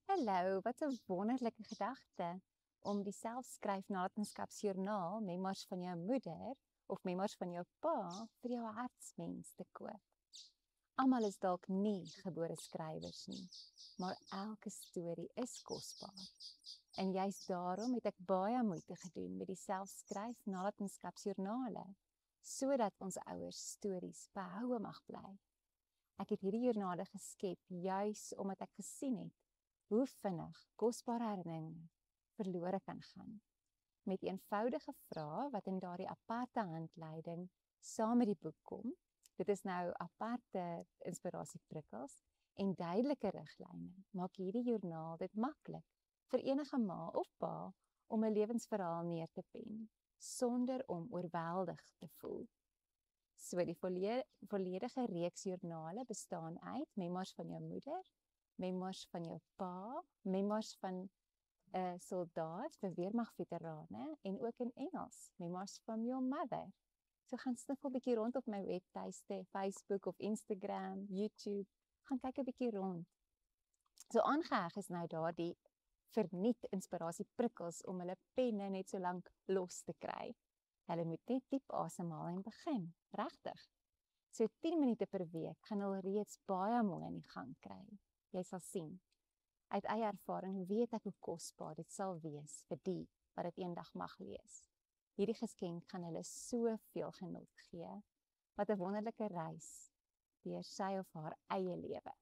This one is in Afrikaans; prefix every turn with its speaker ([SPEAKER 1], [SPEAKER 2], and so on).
[SPEAKER 1] Hallo, wat 'n wonderlike gedagte om die selfskryf-nalatenskapsjoernaal Memoirs van jou moeder of Memoirs van jou pa vir jou hartsmens te koop. Almal is dalk nie gebore skrywers nie, maar elke storie is kosbaar. En juist daarom het ek baie moeite gedoen met die selfskryf-nalatenskapsjoernale, sodat ons ouers stories behoue mag bly. Ek het hierdie joernale geskep juis omdat ek gesien het hoe vinnig kosbare herinneringe verlore kan gaan. Met eenvoudige vrae wat in daardie aparte handleiding saam met die boek kom. Dit is nou aparte inspirasieprikkels en duidelike riglyne maak hierdie joernaal dit maklik vir enige ma of pa om 'n lewensverhaal neer te pen sonder om oorweldig te voel. So die volledige reeks joernale bestaan uit Memoirs van jou moeder, Memoirs van jou pa, Memoirs van 'n soldaat vir weermagveterane en ook in Engels, Memoirs from your mother. So gaan sniffel 'n bietjie rond op my webtuiste, Facebook of Instagram, YouTube, gaan kyk 'n bietjie rond. So aangeheg is nou daardie verniet inspirasieprikkels om hulle penne net so lank los te kry. Hulle moet net diep asemhaal en begin, regtig. So 10 minute per week gaan hulle reeds baie mooi in die gang kry. Jy sal sien. Uit eie ervaring weet ek hoe kosbaar dit sal wees vir die wat dit eendag mag lees. Hierdie geskenk gaan hulle soveel genot gee. Wat 'n wonderlike reis deur sy of haar eie lewe.